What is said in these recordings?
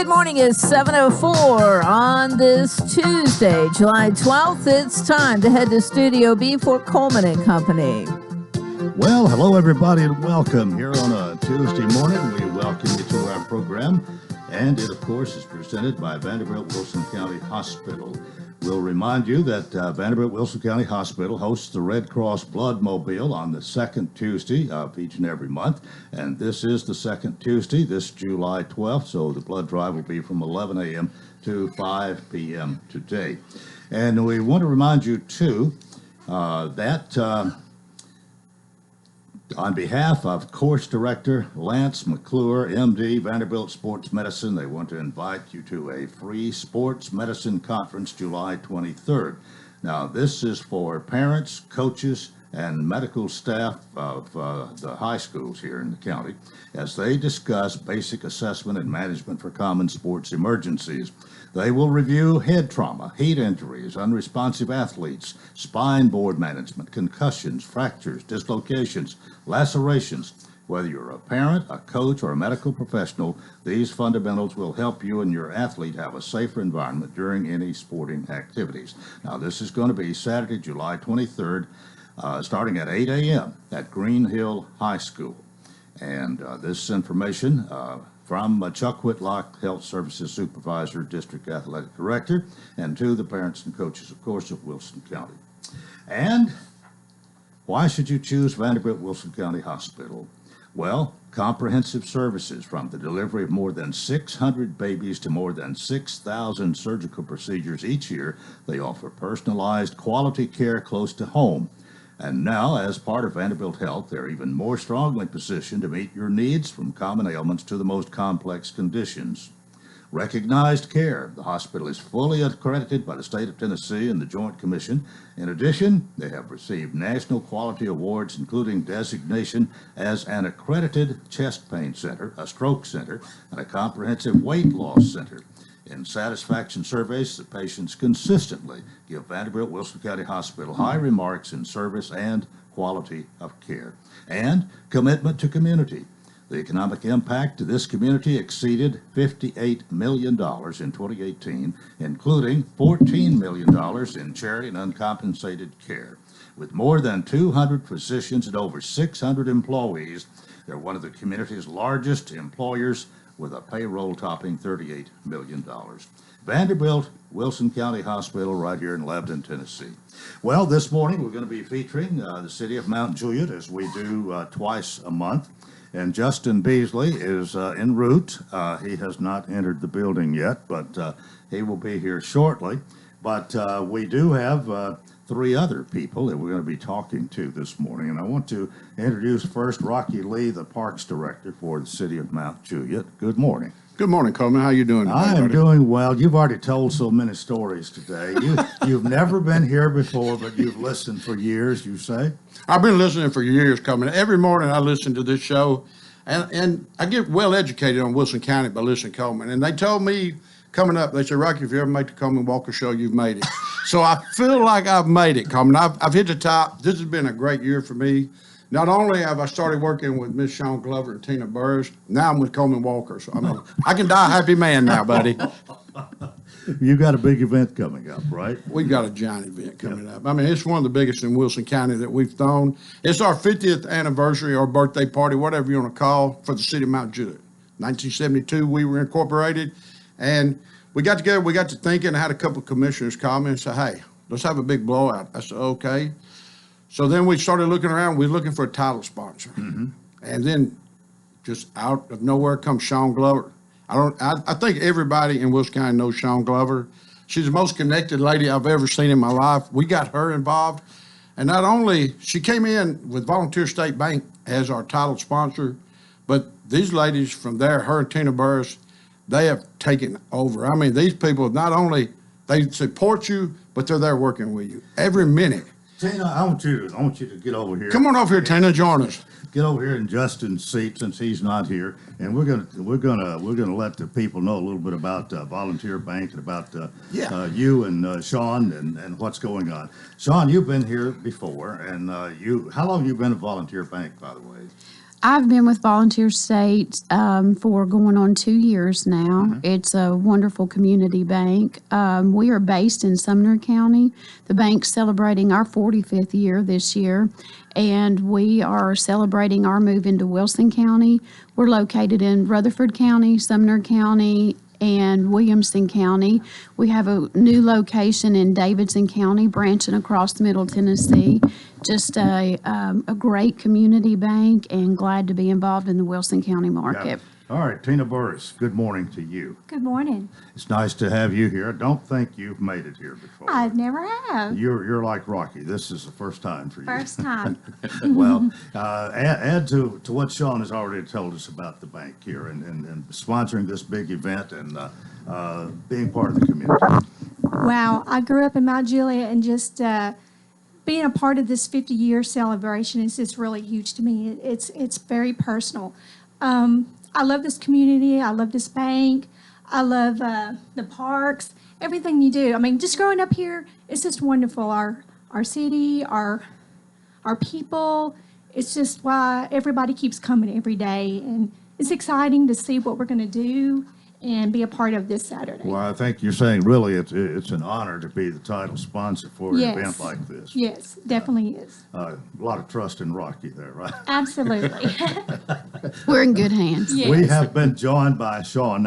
Good morning. It's 7:04 on this Tuesday, July 12th. It's time to head to Studio B for Coleman and Company. Well, hello, everybody, and welcome here on a Tuesday morning. We welcome you to our program, and it, of course, is presented by Vanderbilt Wilson County Hospital. We'll remind you that Vanderbilt Wilson County Hospital hosts the Red Cross Blood Mobile on the second Tuesday of each and every month, and this is the second Tuesday, this July 12th, so the blood drive will be from 11 a.m. to 5 p.m. today. And we want to remind you, too, that on behalf of Course Director Lance McClure, MD, Vanderbilt Sports Medicine, they want to invite you to a free sports medicine conference July 23rd. Now, this is for parents, coaches, and medical staff of the high schools here in the county as they discuss basic assessment and management for common sports emergencies. They will review head trauma, heat injuries, unresponsive athletes, spine board management, concussions, fractures, dislocations, lacerations. Whether you're a parent, a coach, or a medical professional, these fundamentals will help you and your athlete have a safer environment during any sporting activities. Now, this is going to be Saturday, July 23rd, starting at 8 a.m. at Green Hill High School. And this information from Chuck Whitlock, Health Services Supervisor, District Athletic Director, and to the parents and coaches, of course, of Wilson County. And why should you choose Vanderbilt Wilson County Hospital? Well, comprehensive services from the delivery of more than 600 babies to more than 6,000 surgical procedures each year. They offer personalized quality care close to home. And now, as part of Vanderbilt Health, they're even more strongly positioned to meet your needs from common ailments to the most complex conditions. Recognized care. The hospital is fully accredited by the state of Tennessee and the Joint Commission. In addition, they have received national quality awards, including designation as an accredited chest pain center, a stroke center, and a comprehensive weight loss center. In satisfaction surveys, the patients consistently give Vanderbilt Wilson County Hospital high remarks in service and quality of care. And commitment to community. The economic impact to this community exceeded $58 million in 2018, including $14 million in charity and uncompensated care. With more than 200 physicians and over 600 employees, they're one of the community's largest employers, with a payroll topping $38 million. Vanderbilt Wilson County Hospital right here in Lebanon, Tennessee. Well, this morning we're going to be featuring the city of Mount Juliet, as we do twice a month. And Justin Beasley is en route. He has not entered the building yet, but he will be here shortly. But we do have three other people that we're going to be talking to this morning. And I want to introduce first Rocky Lee, the Parks Director for the city of Mount Juliet. Good morning. Good morning, Coleman. How you doing today, I am buddy? doing well. You've already told so many stories today. You've never been here before, but you've listened for years, you say? I've been listening for years, Coleman. Every morning I listen to this show, and I get well educated on Wilson County by listening to Coleman. And they told me coming up, they said, Rocky, if you ever make the Coleman Walker show, you've made it. So I feel like I've made it, Coleman. I've hit the top. This has been a great year for me. Not only have I started working with Miss Sean Glover and Tina Burris, now I'm with Coleman Walker. So I mean, I can die a happy man now, buddy. You've got a big event coming up, right? We've got a giant event coming up. I mean, it's one of the biggest in Wilson County that we've thrown. It's our 50th anniversary or birthday party, whatever you want to call, for the city of Mount Juliet. 1972, we were incorporated, and we got together, we got to thinking. I had a couple of commissioners call me and say, hey, let's have a big blowout. I said, okay. So then we started looking around. We were looking for a title sponsor. Mm-hmm. And then just out of nowhere comes Sean Glover. I think everybody in Wilson County knows Sean Glover. She's the most connected lady I've ever seen in my life. We got her involved. And not only, she came in with Volunteer State Bank as our title sponsor, but these ladies from there, her and Tina Burris, they have taken over. I mean, these people, not only, they support you, but they're there working with you every minute. Tina, I want you to get over here. Come on over here, Tina, join us. Get over here in Justin's seat since he's not here, and we're gonna let the people know a little bit about Volunteer Bank and about you and Sean and what's going on. Sean, you've been here before, and how long have you been at Volunteer Bank, by the way? I've been with Volunteer State for going on 2 years now. It's a wonderful community bank. We are based in Sumner County. The bank's celebrating our 45th year this year, and we are celebrating our move into Wilson County. We're located in Rutherford County, Sumner County, and Williamson County. We have a new location in Davidson County, branching across Middle Tennessee. Just a great community bank, and glad to be involved in the Wilson County market. All right, Tina Burris, good morning to you. Good morning. It's nice to have you here. I don't think you've made it here before. I never have. You're like Rocky. This is the first time for you. First time. Well, add to what Sean has already told us about the bank here and sponsoring this big event and being part of the community. Wow. I grew up in Mount Juliet, and just being a part of this 50-year celebration is just really huge to me. It's very personal. I love this community. I love this bank. I love the parks, everything you do. I mean, just growing up here, it's just wonderful. Our city, our people. It's just why everybody keeps coming every day, and it's exciting to see what we're going to do and be a part of this Saturday. Well, I think you're saying really it's an honor to be the title sponsor for an Yes. event like this. Yes, definitely is. A lot of trust in Rocky there, right? Absolutely. We're in good hands. Yes. We have been joined by Sean,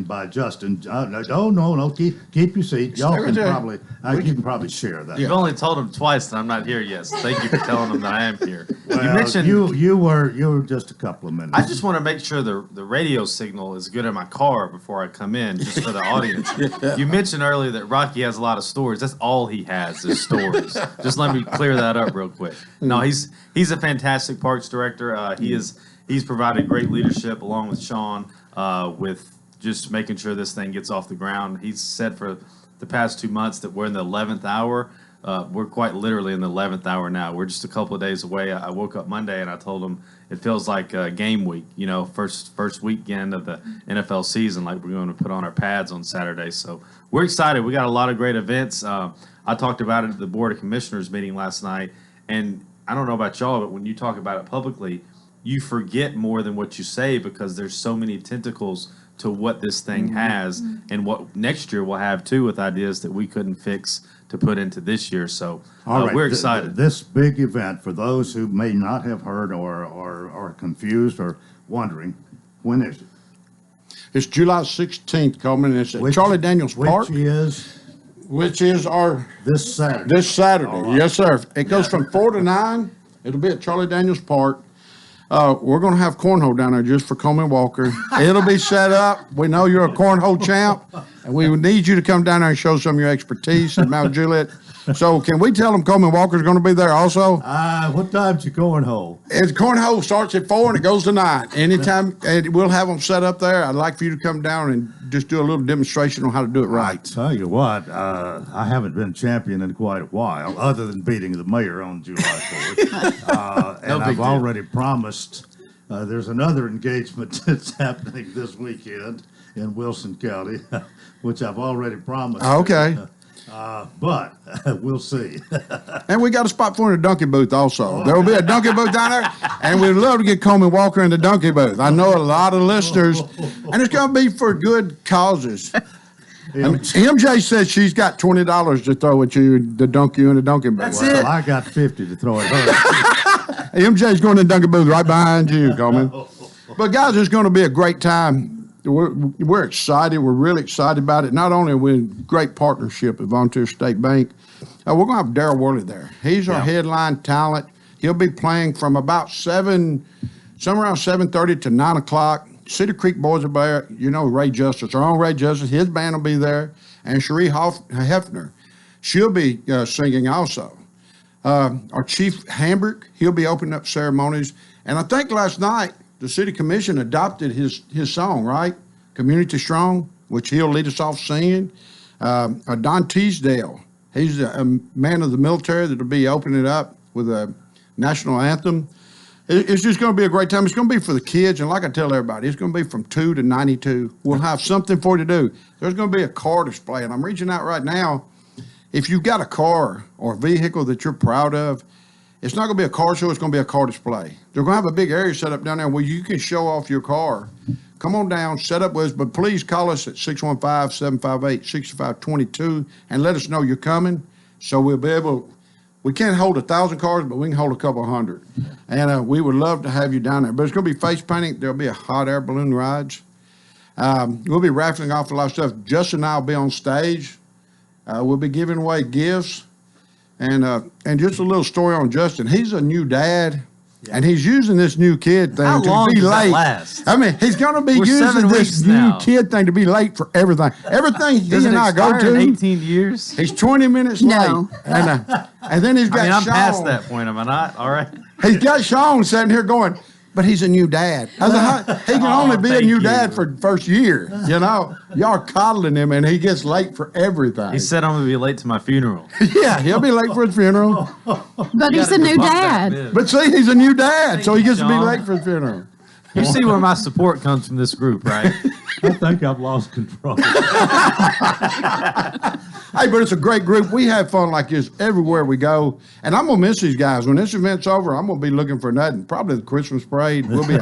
by Justin. No, keep your seat. Y'all can probably, you can probably share that. You've only told him twice that I'm not here yet, so thank you for telling him that I am here. Well, You mentioned you were just a couple of minutes. I just want to make sure the radio signal is good in my car before I come in, just for the audience. You mentioned earlier that Rocky has a lot of stories. That's all he has is stories. Just let me clear that up real quick. No, he's a fantastic parks director. He's provided great leadership along with Sean with just making sure this thing gets off the ground. He's said for the past 2 months that we're in the 11th hour. We're quite literally in the 11th hour now. We're just a couple of days away. I woke up Monday and I told him it feels like game week, first weekend of the NFL season, like we're going to put on our pads on Saturday. So we're excited. We got a lot of great events. I talked about it at the Board of Commissioners meeting last night, and I don't know about y'all, but when you talk about it publicly, you forget more than what you say because there's so many tentacles to what this thing has and what next year we'll have too, with ideas that we couldn't fix to put into this year. So All right, we're excited. This big event, for those who may not have heard or are confused or wondering, when is it? It's July 16th, Coleman. It's at Charlie Daniels Park, which is our This Saturday. this Saturday. All right. Yes, sir. It goes from 4 to 9. It'll be at Charlie Daniels Park. We're going to have cornhole down there just for Coleman Walker. It'll be set up. We know you're a cornhole champ, and we would need you to come down there and show some of your expertise at Mount Juliet. So can we tell them Coleman Walker's going to be there also? What time's your cornhole? It's cornhole starts at 4 and it goes to 9. Anytime, and we'll have them set up there. I'd like for you to come down and just do a little demonstration on how to do it I right. tell you what, I haven't been champion in quite a while, other than beating the mayor on July 4th. And I've already promised, there's another engagement that's happening this weekend in Wilson County, which I've already promised. Okay. But we'll see. And we got a spot for in the donkey booth also. There will be a donkey booth down there, and we'd love to get Coleman Walker in the donkey booth. I know a lot of listeners, and it's going to be for good causes. MJ says she's got $20 to throw at you to dunk you in the donkey booth. That's Well, it. I got 50 to throw at her. MJ's going to the donkey booth right behind you, Coleman. But guys, it's going to be a great time. We're excited. We're really excited about it. Not only are we in great partnership with Volunteer State Bank, we're going to have Darryl Worley there. He's our headline talent. He'll be playing from about somewhere around 7:30 to 9 o'clock. Cedar Creek Boys are there. Ray Justice, our own Ray Justice. His band will be there. And Cherie Hefner, she'll be singing also. Our Chief Hambrick, he'll be opening up ceremonies. And I think last night, the City Commission adopted his song, right? Community Strong, which he'll lead us off singing. Don Teasdale, he's a man of the military that'll be opening it up with a national anthem. It's just going to be a great time. It's going to be for the kids, and like I tell everybody, it's going to be from 2 to 92. We'll have something for you to do. There's going to be a car display, and I'm reaching out right now. If you've got a car or a vehicle that you're proud of, It's not going to be a car show. It's going to be a car display. They're going to have a big area set up down there where you can show off your car. Come on down, set up with us, but please call us at 615-758-6522 and let us know you're coming. So we'll be able, we can't hold 1,000 cars, but we can hold a couple hundred. And we would love to have you down there. But it's going to be face painting. There'll be a hot air balloon rides. We'll be raffling off a lot of stuff. Justin and I will be on stage. We'll be giving away gifts. And just a little story on Justin. He's a new dad, and he's using this new kid thing How to long be does that late. last? I mean, he's going to be We're using 7 this weeks new now. kid thing to be late for everything. Everything he Does it and I go expire to, in 18 years? he's 20 minutes No. late. And then he's got I mean, I'm Sean. past that point, am I not? All right. He's got Sean sitting here going, but he's a new dad. I said, he can only be a thank new you. dad for the first year. You know, y'all coddling him, and he gets late for everything. He said I'm going to be late to my funeral. Yeah, he'll be late for his funeral. But he's a new dad. But see, he's a new dad, so he gets to be Sean. late for his funeral. You see where my support comes from this group, right? I think I've lost control. Hey, but it's a great group. We have fun like this everywhere we go. And I'm going to miss these guys. When this event's over, I'm going to be looking for nothing. Probably the Christmas parade. We'll be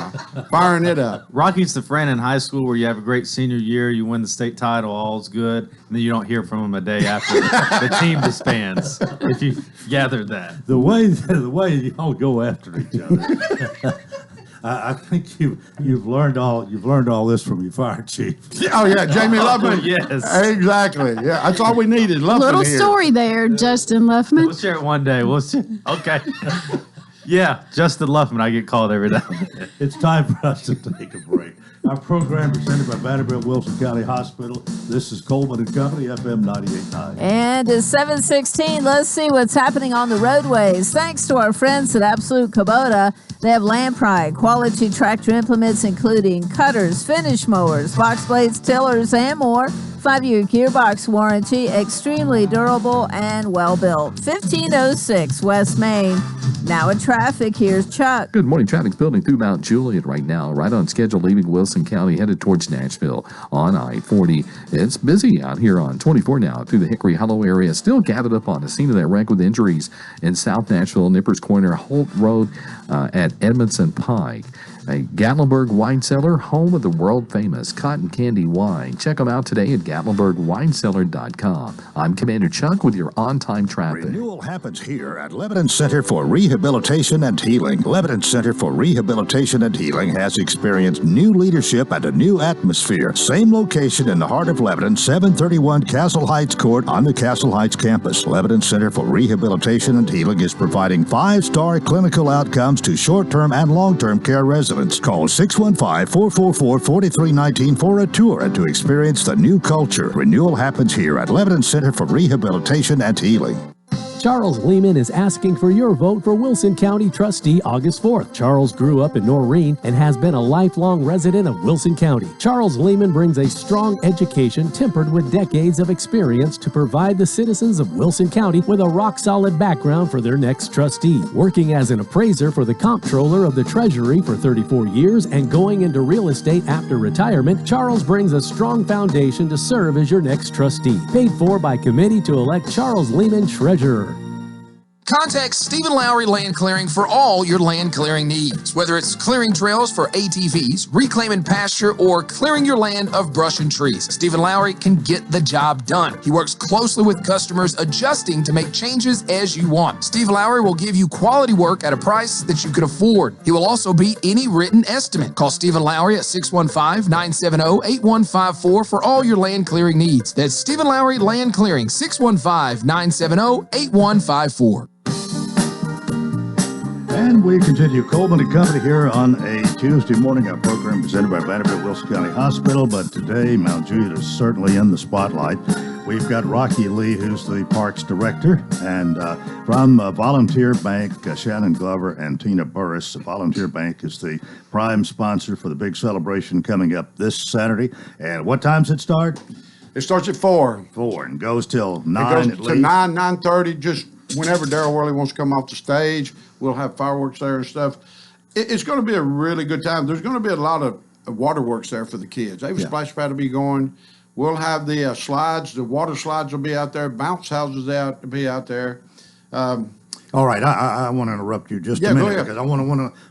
firing it up. Rocky's the friend in high school where you have a great senior year, you win the state title, all's good, and then you don't hear from him a day after the team disbands. If you gathered that. The way y'all go after each other. I think you've learned all this from your fire chief. Oh, yeah, Jamie Luffman. yes. Exactly. Yeah, that's all we needed. Luffman Little here. story there, Justin Luffman. We'll share it one day. Okay. Yeah, Justin Luffman, I get called every day. It's time for us to take a break. Our program presented by Vanderbilt Wilson County Hospital. This is Coleman and Company, FM 98.9. And it's 7:16. Let's see what's happening on the roadways. Thanks to our friends at Absolute Kubota. They have land pride, quality tractor implements, including cutters, finish mowers, box blades, tillers, and more. 5-year gearbox warranty, extremely durable and well built. 1506 West Main. Now in traffic, here's Chuck. Good morning. Traffic's building through Mount Juliet right now, right on schedule, leaving Wilson County, headed towards Nashville on I-40. It's busy out here on 24 now through the Hickory Hollow area. Still gathered up on the scene of that wreck with injuries in South Nashville, Nippers Corner, Holt Road at Edmondson Pike. A Gatlinburg wine cellar, home of the world-famous cotton candy wine. Check them out today at GatlinburgWineCellar.com. I'm Commander Chuck with your on-time traffic. Renewal happens here at Lebanon Center for Rehabilitation and Healing. Lebanon Center for Rehabilitation and Healing has experienced new leadership and a new atmosphere. Same location in the heart of Lebanon, 731 Castle Heights Court on the Castle Heights campus. Lebanon Center for Rehabilitation and Healing is providing 5-star clinical outcomes to short-term and long-term care residents. Call 615-444-4319 for a tour and to experience the new culture. Renewal happens here at Lebanon Center for Rehabilitation and Healing. Charles Lehman is asking for your vote for Wilson County Trustee August 4th. Charles grew up in Noreen and has been a lifelong resident of Wilson County. Charles Lehman brings a strong education tempered with decades of experience to provide the citizens of Wilson County with a rock-solid background for their next trustee. Working as an appraiser for the comptroller of the Treasury for 34 years and going into real estate after retirement, Charles brings a strong foundation to serve as your next trustee. Paid for by committee to elect Charles Lehman Treasurer. Contact Stephen Lowry Land Clearing for all your land clearing needs. Whether it's clearing trails for ATVs, reclaiming pasture, or clearing your land of brush and trees, Stephen Lowry can get the job done. He works closely with customers, adjusting to make changes as you want. Stephen Lowry will give you quality work at a price that you can afford. He will also beat any written estimate. Call Stephen Lowry at 615-970-8154 for all your land clearing needs. That's Stephen Lowry Land Clearing, 615-970-8154. And we continue Coleman and Company here on a Tuesday morning. Our program presented by Vanderbilt Wilson County Hospital. But today, Mount Juliet is certainly in the spotlight. We've got Rocky Lee, who's the Parks Director, and from Volunteer Bank, Shannon Glover and Tina Burris. Volunteer Bank is the prime sponsor for the big celebration coming up this Saturday. And what time's it start? It starts at 4. 4 and goes till 9 It goes at to least. 9:30, just whenever Darryl Worley wants to come off the stage. We'll have fireworks there and stuff. It's going to be a really good time. There's going to be a lot of waterworks there for the kids. They have a splash pad to be going. We'll have the slides. The water slides will be out there. Bounce houses will be out there. All right, I want to interrupt you just Yeah, a go minute ahead. because I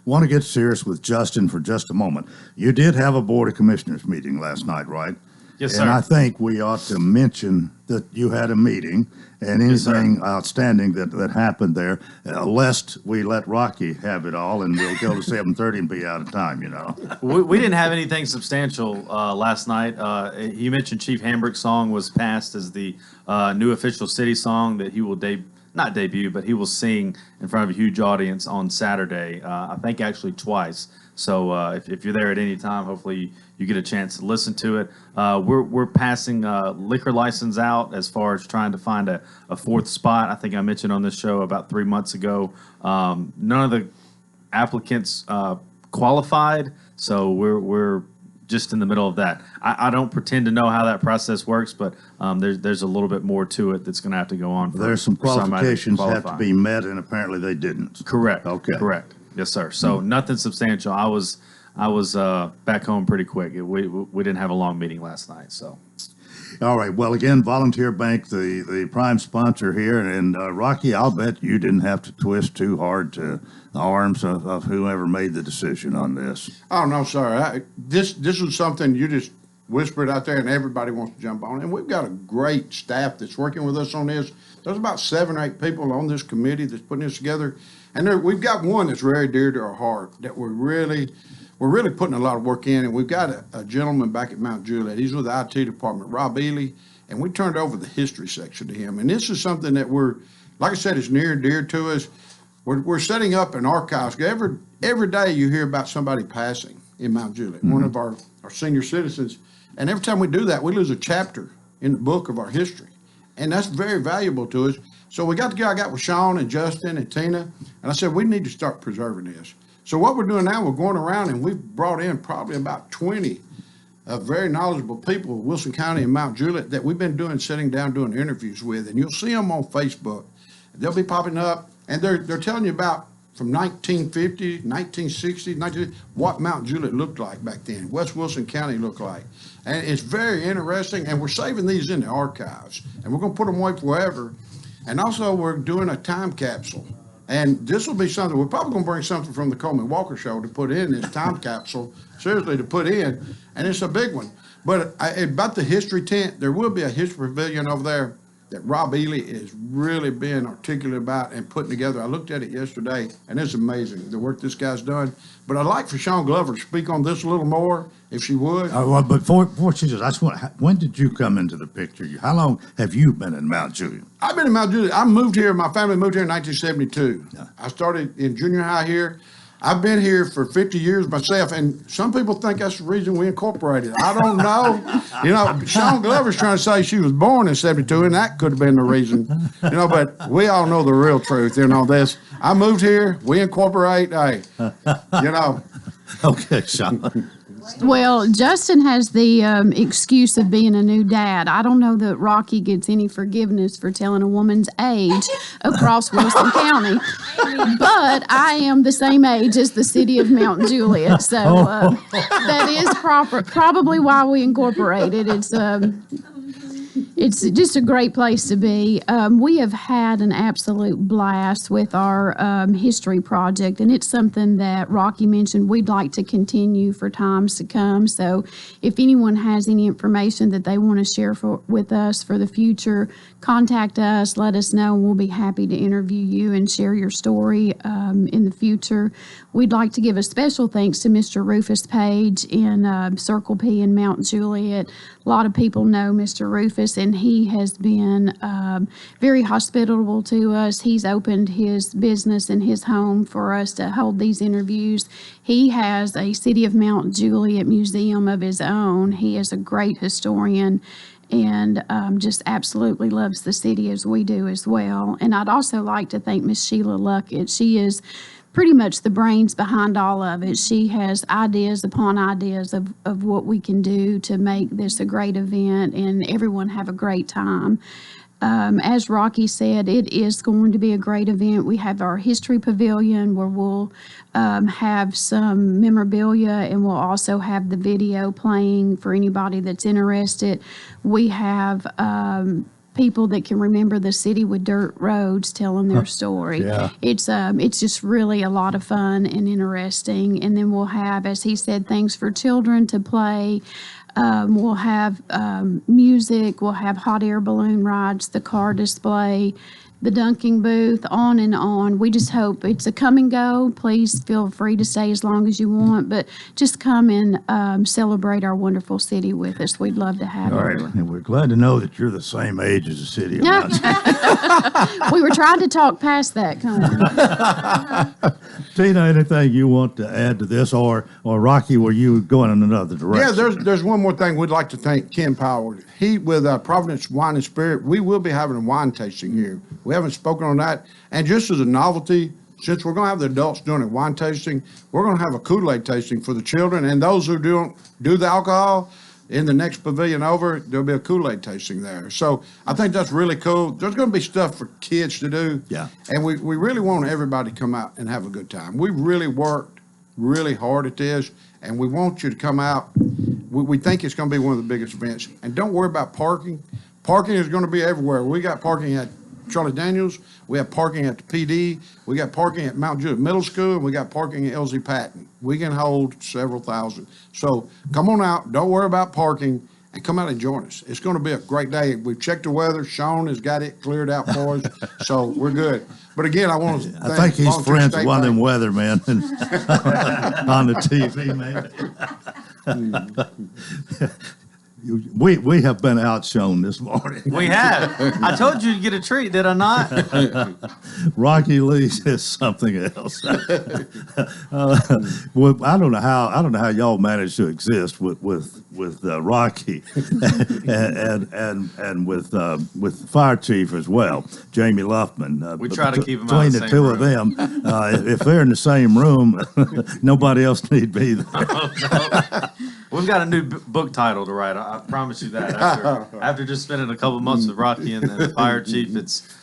want to get serious with Justin for just a moment. You did have a Board of Commissioners meeting last night, right? Yes, And sir. I think we ought to mention that you had a meeting and Yes, sir. anything outstanding that happened there, lest we let Rocky have it all and we'll go to 7:30 and be out of time, you know. We didn't have anything substantial last night. You mentioned Chief Hambrick's song was passed as the new official city song that he will not debut, but he will sing in front of a huge audience on Saturday. I think actually twice. So if you're there at any time, hopefully you get a chance to listen to it. We're passing liquor license out as far as trying to find a fourth spot. I think I mentioned on this show about 3 months ago. None of the applicants qualified, so we're just in the middle of that. I don't pretend to know how that process works, but there's a little bit more to it that's going to have to go on. There's some for somebody qualifications have to qualify. be met, and apparently they didn't. Correct. Okay. Correct. Yes, sir. So nothing substantial. I was back home pretty quick. We didn't have a long meeting last night, so. All right. Well, again, Volunteer Bank, the prime sponsor here, and Rocky, I'll bet you didn't have to twist too hard to the arms of whoever made the decision on this. Oh, no, sir. This is something you just whispered out there and everybody wants to jump on. And we've got a great staff that's working with us on this. There's about 7 or 8 people on this committee that's putting this together. And we've got one that's very dear to our heart that we're really putting a lot of work in. And we've got a gentleman back at Mount Juliet. He's with the IT department, Rob Ely. And we turned over the history section to him. And this is something that like I said, it's near and dear to us. We're setting up an archives. Every day you hear about somebody passing in Mount Juliet, one of our senior citizens. And every time we do that, we lose a chapter in the book of our history. And that's very valuable to us. So we got together, I got with Sean and Justin and Tina, and I said, we need to start preserving this. So what we're doing now, we're going around and we've brought in probably about 20 very knowledgeable people, Wilson County and Mount Juliet, that we've been sitting down doing interviews with. And you'll see them on Facebook. They'll be popping up, and they're telling you about from 1950, 1960, what Mount Juliet looked like back then, West Wilson County looked like. And it's very interesting, and we're saving these in the archives, and we're going to put them away forever. And also, we're doing a time capsule. And this will be something, we're probably going to bring something from the Coleman Walker Show to put in this time capsule, seriously, to put in, and it's a big one. But about the history tent, there will be a history pavilion over there that Rob Ely is really being articulate about and putting together. I looked at it yesterday, and it's amazing, the work this guy's done. But I'd like for Sean Glover to speak on this a little more, if she would. Well, before she does, when did you come into the picture? How long have you been in Mount Juliet? I've been in Mount Juliet. I moved here, my family moved here in 1972. Yeah. I started in junior high here. I've been here for 50 years myself, and some people think that's the reason we incorporated. I don't know. Sean Glover's trying to say she was born in 72, and that could have been the reason. But we all know the real truth, this. I moved here, we incorporate, Okay, Sean. Well, Justin has the excuse of being a new dad. I don't know that Rocky gets any forgiveness for telling a woman's age across Wilson County, but I am the same age as the city of Mount Juliet, so that is probably why we incorporated. It's just a great place to be. We have had an absolute blast with our history project, and it's something that Rocky mentioned we'd like to continue for times to come. So if anyone has any information that they want to share with us for the future, contact us, let us know, and we'll be happy to interview you and share your story in the future. We'd like to give a special thanks to Mr. Rufus Page in Circle P in Mount Juliet. A lot of people know Mr. Rufus, and he has been very hospitable to us. He's opened his business and his home for us to hold these interviews. He has a City of Mount Juliet museum of his own. He is a great historian and just absolutely loves the city as we do as well. And I'd also like to thank Miss Sheila Luckett. She is pretty much the brains behind all of it. She has ideas upon ideas of what we can do to make this a great event and everyone have a great time. As Rocky said, it is going to be a great event. We have our history pavilion where we'll have some memorabilia, and we'll also have the video playing for anybody that's interested. We have people that can remember the city with dirt roads telling their story. Yeah. It's just really a lot of fun and interesting. And then we'll have, as he said, things for children to play. We'll have music. We'll have hot air balloon rides, the car display, the dunking booth, on and on. We just hope it's a come and go. Please feel free to stay as long as you want, but just come and celebrate our wonderful city with us. We'd love to have All you. right, and we're glad to know that you're the same age as the city of Mount Juliet. We were trying to talk past that, Coleman. Tina, anything you want to add to this, or Rocky, were you going in another direction? Yeah, there's one more thing we'd like to thank Ken Powell. He, with Providence Wine and Spirit, we will be having a wine tasting here. We haven't spoken on that. And just as a novelty, since we're going to have the adults doing a wine tasting, we're going to have a Kool-Aid tasting for the children. And those who don't do the alcohol, in the next pavilion over, there'll be a Kool-Aid tasting there. So I think that's really cool. There's going to be stuff for kids to do. Yeah. And we really want everybody to come out and have a good time. We really worked really hard at this, and we want you to come out. We think it's going to be one of the biggest events. And don't worry about parking. Parking is going to be everywhere. We got parking at Charlie Daniels. We have parking at the PD. We got parking at Mount Juliet Middle School, and we got parking at LZ Patton. We can hold several thousand. So come on out. Don't worry about parking, and come out and join us. It's going to be a great day. We've checked the weather. Sean has got it cleared out for us, so we're good. But again, I want to I think he's friends with one of them weathermen on the TV, man. We have been outshone this morning. We have. I told you to get a treat, did I not? Rocky Lee says something else. Well, I don't know how y'all managed to exist with Rocky and with the fire chief as well, Jamie Luffman. We try to keep them between out of the the two same of them. If they're in the same room, nobody else need be there. We've got a new book title to write. I promise you that. After just spending a couple months with Rocky and the fire chief,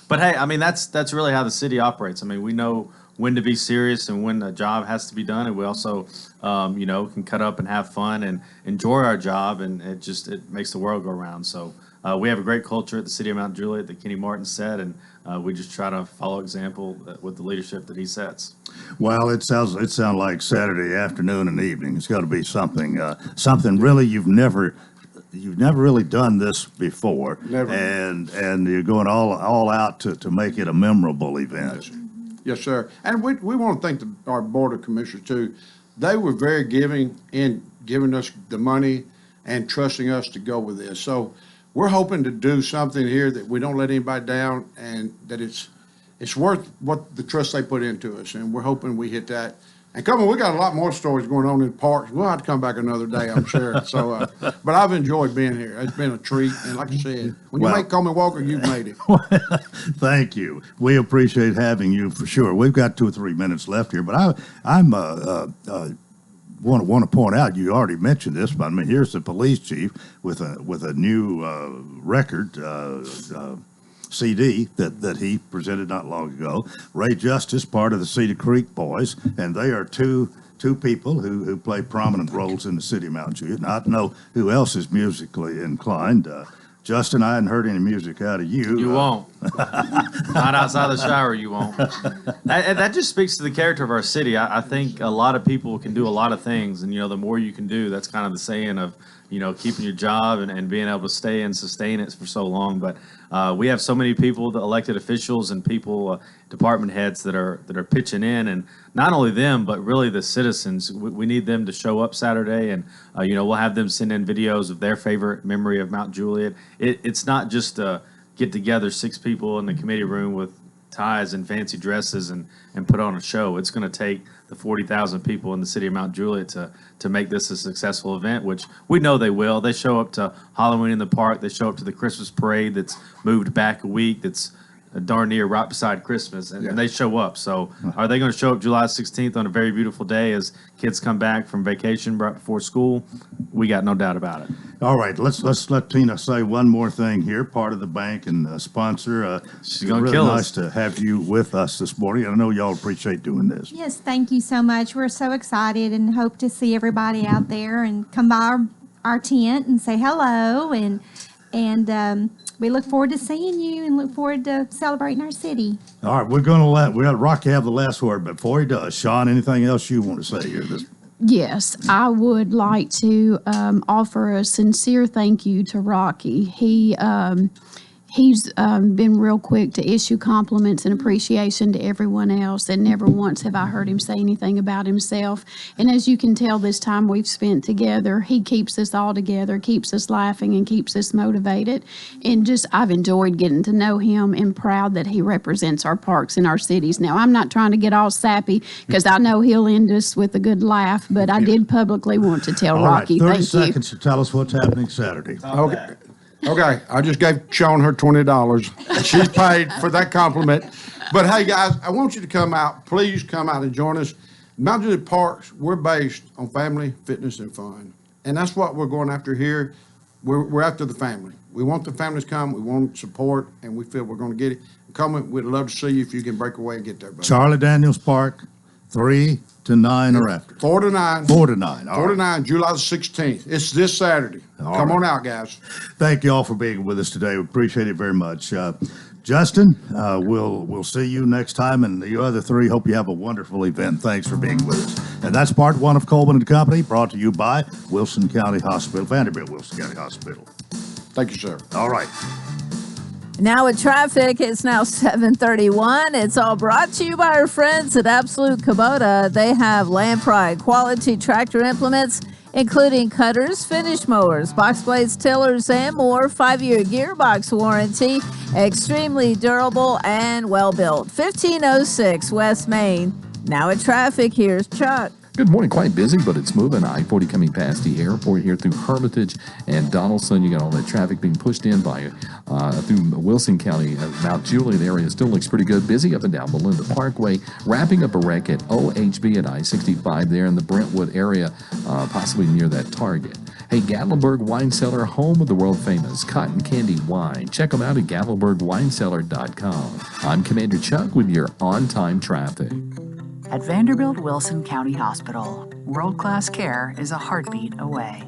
But hey, I mean that's really how the city operates. I mean, we know when to be serious and when a job has to be done, and we also, can cut up and have fun and enjoy our job, and it makes the world go round. So we have a great culture at the City of Mount Juliet that Kenny Martin said, and we just try to follow example with the leadership that he sets. Well, it sounds like Saturday afternoon and evening. It's got to be something really you've never really done this before. Never. And you're going all out to make it a memorable event. Yes, sir. And we want to thank our Board of Commissioners, too. They were very giving in giving us the money and trusting us to go with this. So we're hoping to do something here that we don't let anybody down, and that it's worth what the trust they put into us. And we're hoping we hit that. And come on, we got a lot more stories going on in parks. We'll have to come back another day, I'm sure. So, but I've enjoyed being here. It's been a treat. And like I said, when you make Coleman Walker, you've made it. Thank you. We appreciate having you for sure. We've got 2 or 3 minutes left here, but I'm want to point out, you already mentioned this, but I mean, here's the police chief with a new record. CD that he presented not long ago. Ray Justice, part of the Cedar Creek Boys, and they are two people who play prominent roles in the city of Mount Juliet. And I don't know who else is musically inclined. Justin, I hadn't heard any music out of you. You won't. Not outside the shower, you won't. That just speaks to the character of our city. I think a lot of people can do a lot of things, and the more you can do, that's kind of the saying of keeping your job and being able to stay and sustain it for so long. But we have so many people, the elected officials and people, department heads that are pitching in, and not only them, but really the citizens. We need them to show up Saturday, and we'll have them send in videos of their favorite memory of Mount Juliet. It's not just get together 6 people in the committee room with ties and fancy dresses and put on a show. It's going to take the 40,000 people in the city of Mount Juliet to make this a successful event, which we know they will. They show up to Halloween in the park. They show up to the Christmas parade that's moved back a week, that's darn near right beside Christmas, and they show up. So are they going to show up July 16th on a very beautiful day as kids come back from vacation right before school? We got no doubt about it. All right, let's let Tina say one more thing here. Part of the bank and sponsor. She's going to really kill nice us. to have you with us this morning. I know y'all appreciate doing this. Yes, thank you so much. We're so excited and hope to see everybody out there and come by our tent and say hello. And And we look forward to seeing you and look forward to celebrating our city. All right, we're going to let Rocky have the last word, but before he does, Sean, anything else you want to say here? Yes, I would like to offer a sincere thank you to Rocky. He's been real quick to issue compliments and appreciation to everyone else, and never once have I heard him say anything about himself. And as you can tell, this time we've spent together, he keeps us all together, keeps us laughing, and keeps us motivated. And I've enjoyed getting to know him, and proud that he represents our parks and our cities. Now, I'm not trying to get all sappy, because I know he'll end us with a good laugh, but I did publicly want to tell Rocky, right, 30 thank you. seconds to tell us what's happening Saturday. Okay. Okay, I just gave Sean her $20. She's paid for that compliment. But hey, guys, I want you to come out. Please come out and join us. Mount Juliet Parks, we're based on family, fitness, and fun. And that's what we're going after here. We're after the family. We want the families to come. We want support, and we feel we're going to get it. Come, we'd love to see you if you can break away and get there, buddy. Charlie Daniels Park, 3 to 9 or after? 4 to 9. 4 to 9. 4 to 9, July the 16th. It's this Saturday. Come on out, guys. Thank you all for being with us today. We appreciate it very much. Justin, we'll see you next time, and the other three, hope you have a wonderful event. Thanks for being with us. And that's part one of Coleman and Company, brought to you by Wilson County Hospital, Vanderbilt Wilson County Hospital. Thank you, sir. All right. Now with traffic, it's now 7:31. It's all brought to you by our friends at Absolute Kubota. They have Land Pride quality tractor implements, including cutters, finish mowers, box blades, tillers, and more. 5-year gearbox warranty, extremely durable and well-built. 1506 West Main. Now with traffic, here's Chuck. Good morning. Quite busy, but it's moving. I-40 coming past the airport here through Hermitage and Donaldson. You got all that traffic being pushed in by through Wilson County. Mount Juliet area still looks pretty good. Busy up and down Belinda Parkway. Wrapping up a wreck at OHB at I-65 there in the Brentwood area, possibly near that Target. Hey, Gatlinburg Wine Cellar, home of the world-famous cotton candy wine. Check them out at GatlinburgWineCellar.com. I'm Commander Chuck with your on-time traffic. At Vanderbilt Wilson County Hospital, world-class care is a heartbeat away.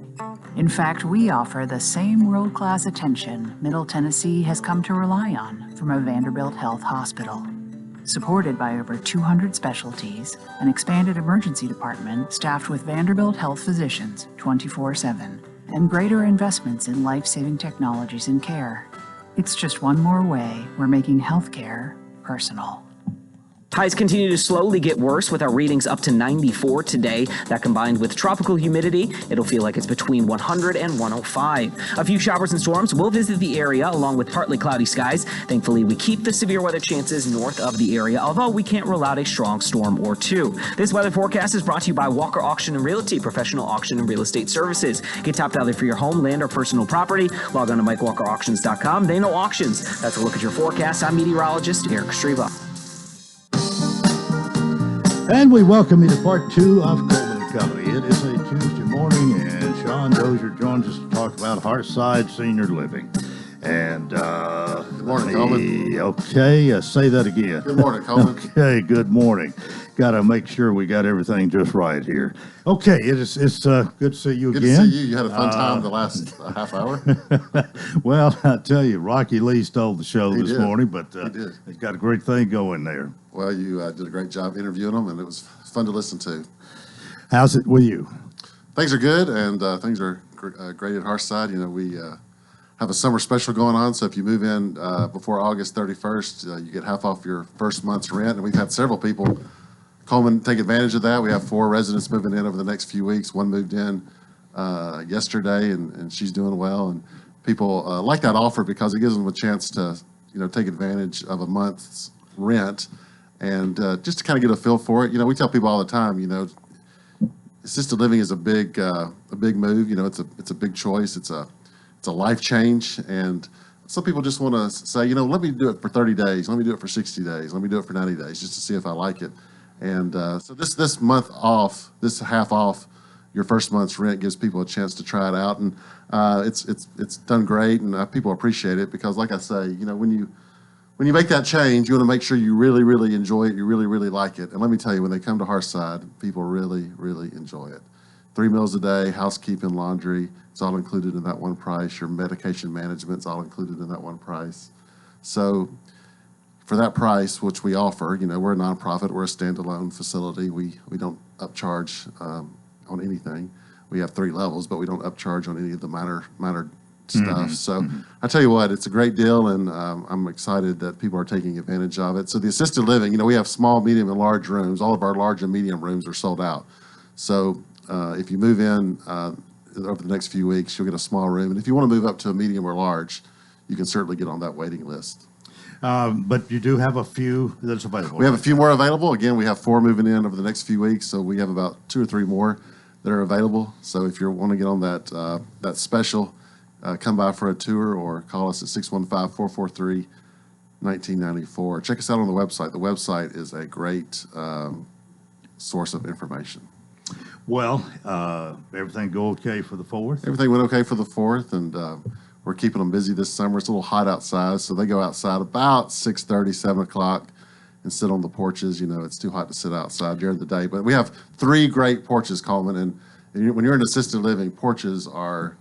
In fact, we offer the same world-class attention Middle Tennessee has come to rely on from a Vanderbilt Health hospital. Supported by over 200 specialties, an expanded emergency department staffed with Vanderbilt Health physicians 24/7, and greater investments in life-saving technologies and care. It's just one more way we're making healthcare personal. Highs continue to slowly get worse with our readings up to 94 today. That combined with tropical humidity, it'll feel like it's between 100 and 105. A few showers and storms will visit the area along with partly cloudy skies. Thankfully, we keep the severe weather chances north of the area, although we can't rule out a strong storm or two. This weather forecast is brought to you by Walker Auction and Realty, professional auction and real estate services. Get top value for your home, land, or personal property. Log on to MikeWalkerAuctions.com. They know auctions. That's a look at your forecast. I'm meteorologist Eric Streba. And we welcome you to part two of Coleman and Company. It is a Tuesday morning, and Sean Dozier joins us to talk about Hearthside Senior Living. And good morning, Coleman. Okay, say that again. Good morning, Coleman. Okay, good morning. Got to make sure we got everything just right here. Okay, it's good to see you Good again. to see you. You had a fun time the last half hour. Well, I tell you, Rocky Lee stole the show He this did. morning, but He did. he's got a great thing going there. Well, you did a great job interviewing them, and it was fun to listen to. How's it with you? Things are good, and things are great at Hearthside. You know, we have a summer special going on, so if you move in before August 31st, you get half off your first month's rent, and we've had several people, Coleman, take advantage of that. We have 4 residents moving in over the next few weeks. One moved in yesterday, and she's doing well, and people like that offer because it gives them a chance to, take advantage of a month's rent. And just to kind of get a feel for it, we tell people all the time, assisted living is a big move. It's a big choice. It's a life change. And some people just want to say, let me do it for 30 days. Let me do it for 60 days. Let me do it for 90 days just to see if I like it. And so this month off, this half off your first month's rent gives people a chance to try it out. And it's done great. And people appreciate it because, like I say, when you make that change, you want to make sure you really, really enjoy it. You really, really like it. And let me tell you, when they come to Hearthside, people really, really enjoy it. 3 meals a day, housekeeping, laundry. It's all included in that one price. Your medication management's all included in that one price. So for that price, which we offer, we're a nonprofit, we're a standalone facility. We don't upcharge on anything. We have 3 levels, but we don't upcharge on any of the minor stuff. So I tell you what, it's a great deal, and I'm excited that people are taking advantage of it. So the assisted living, we have small, medium, and large rooms. All of our large and medium rooms are sold out. So if you move in over the next few weeks, you'll get a small room. And if you want to move up to a medium or large, you can certainly get on that waiting list. But you do have a few that's available. We have a few more available. Again, we have 4 moving in over the next few weeks, so we have about 2 or 3 more that are available. So if you want to get on that special, come by for a tour or call us at 615-443-1994. Check us out on the website. The website is a great source of information. Well, everything go okay for the 4th? Everything went okay for the 4th, and we're keeping them busy this summer. It's a little hot outside, so they go outside about 6:30, 7 o'clock and sit on the porches. It's too hot to sit outside during the day. But we have 3 great porches, Coleman, and when you're in assisted living, porches are,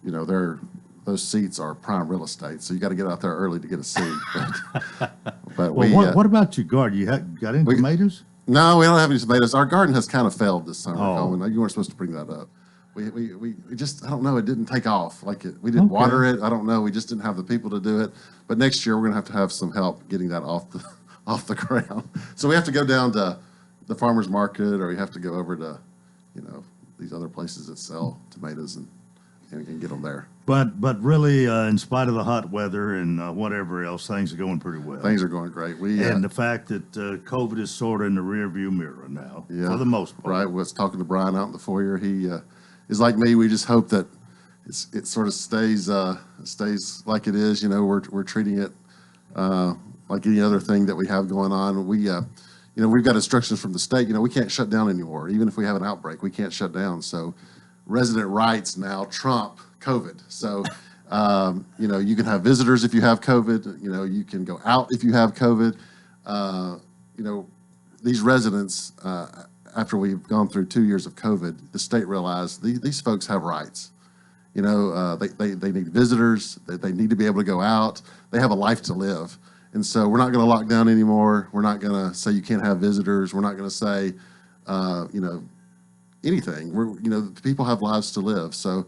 those seats are prime real estate, so you got to get out there early to get a seat. But what about your garden? You got any tomatoes? No, we don't have any tomatoes. Our garden has kind of failed this summer, Coleman. You weren't supposed to bring that up. We just, I don't know, it didn't take off. We didn't water it. I don't know. We just didn't have the people to do it. But next year, we're going to have some help getting that off the ground. So we have to go down to the farmer's market, or we have to go over to, these other places that sell tomatoes and get them there. But really, in spite of the hot weather and whatever else, things are going pretty well. Things are going great. And the fact that COVID is sort of in the rearview mirror now, for the most part. Right. I was talking to Brian out in the foyer. He is like me. We just hope that it sort of stays like it is. We're treating it like any other thing that we have going on. We've got instructions from the state. We can't shut down anymore. Even if we have an outbreak, we can't shut down. So resident rights now trump COVID. So, you can have visitors if you have COVID. You can go out if you have COVID. These residents, after we've gone through 2 years of COVID, the state realized these folks have rights. They need visitors. They need to be able to go out. They have a life to live. And so we're not going to lock down anymore. We're not going to say you can't have visitors. We're not going to say, anything. People have lives to live. So,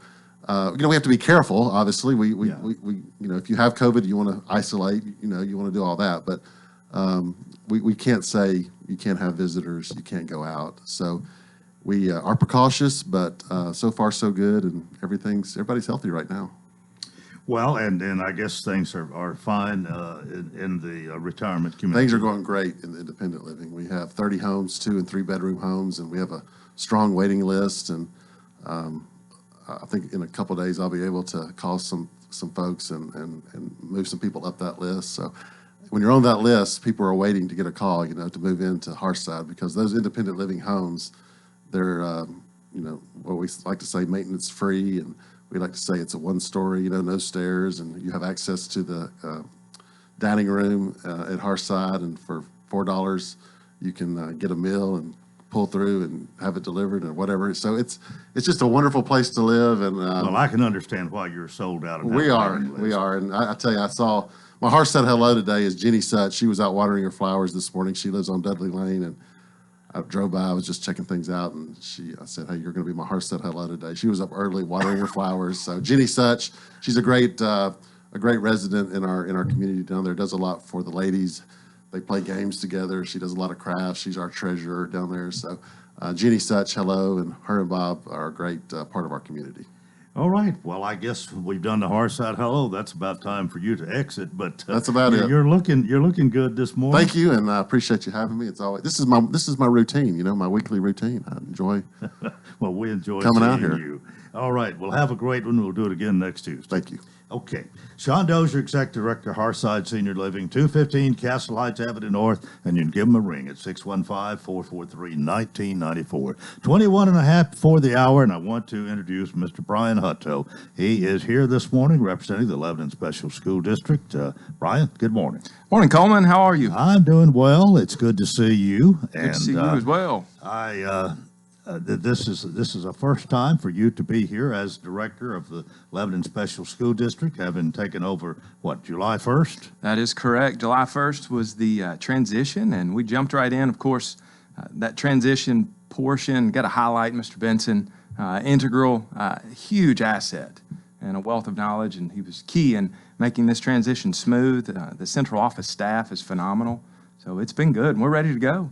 we have to be careful. Obviously, if you have COVID, you want to isolate. You want to do all that. But we can't say you can't have visitors. You can't go out. So we are precautious, but so far so good, and everybody's healthy right now. Well, and I guess things are fine in the retirement community. Things are going great in the independent living. We have 30 homes, 2 and 3 bedroom homes, and we have a strong waiting list. And I think in a couple of days I'll be able to call some folks and move some people up that list. So when you're on that list, people are waiting to get a call, to move into Hearthside, because those independent living homes, they're, what we like to say, maintenance free, and we like to say it's a 1-story, no stairs, and you have access to the dining room at Hearthside, and for $4 you can get a meal and pull through and have it delivered or whatever. So it's just a wonderful place to live. And well, I can understand why you're sold out. We are, and I tell you, I saw my heart said hello today is Jenny Such. She was out watering her flowers this morning. She lives on Dudley Lane, and I drove by. I was just checking things out, and I said, "Hey, you're going to be my heart said hello today." She was up early watering her flowers. So Jenny Such, she's a great resident in our community down there. Does a lot for the ladies. They play games together. She does a lot of crafts. She's our treasurer down there. So Jenny Such, hello, and her and Bob are a great part of our community. All right. Well, I guess we've done the Hearthside hello. That's about time for you to exit. But that's about it. You're looking good this morning. Thank you, and I appreciate you having me. It's always this is my routine. My weekly routine. I enjoy. Well, we enjoy coming out here. You. All right. Well, have a great one. We'll do it again next Tuesday. Thank you. Okay. Sean Dozier, Executive Director, Hearthside Senior Living, 215 Castle Heights Avenue North, and you can give them a ring at 615-443-1994. 21 and a half before the hour, and I want to introduce Mr. Brian Hutto. He is here this morning representing the Lebanon Special School District. Brian, good morning. Morning, Coleman. How are you? I'm doing well. It's good to see you. Good to see you as well. this is a first time for you to be here as director of the Lebanon Special School District, having taken over, what, July 1st? That is correct. July 1st was the transition, and we jumped right in. Of course, that transition portion, got to highlight Mr. Benson, integral, huge asset and a wealth of knowledge, and he was key in making this transition smooth. The central office staff is phenomenal, so it's been good, and we're ready to go.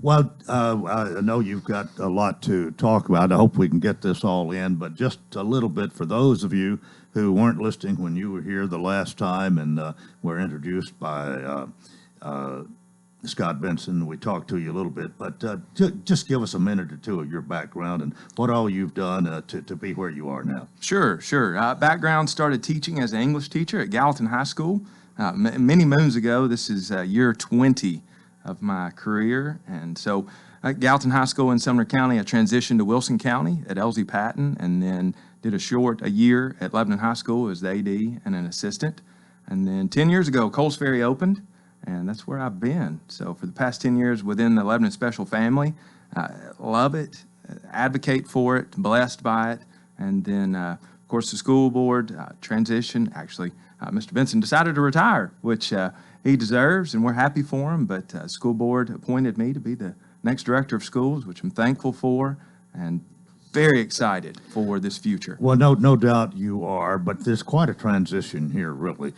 Well, I know you've got a lot to talk about. I hope we can get this all in, but just a little bit for those of you who weren't listening when you were here the last time and were introduced by Scott Benson. We talked to you a little bit, but just give us a minute or two of your background and what all you've done to be where you are now. Sure. Background, started teaching as an English teacher at Gallatin High School many moons ago. This is year 20 of my career. And so at Gallatin High School in Sumner County, I transitioned to Wilson County at Elsie Patton, and then did a year at Lebanon High School as the AD and an assistant. And then 10 years ago, Coles Ferry opened, and that's where I've been. So for the past 10 years within the Lebanon Special family, love it, advocate for it, blessed by it. And then, of course, the school board transition. Actually, Mr. Benson decided to retire, which he deserves, and we're happy for him. But school board appointed me to be the next director of schools, which I'm thankful for, and very excited for this future. Well, no doubt you are, but there's quite a transition here, really.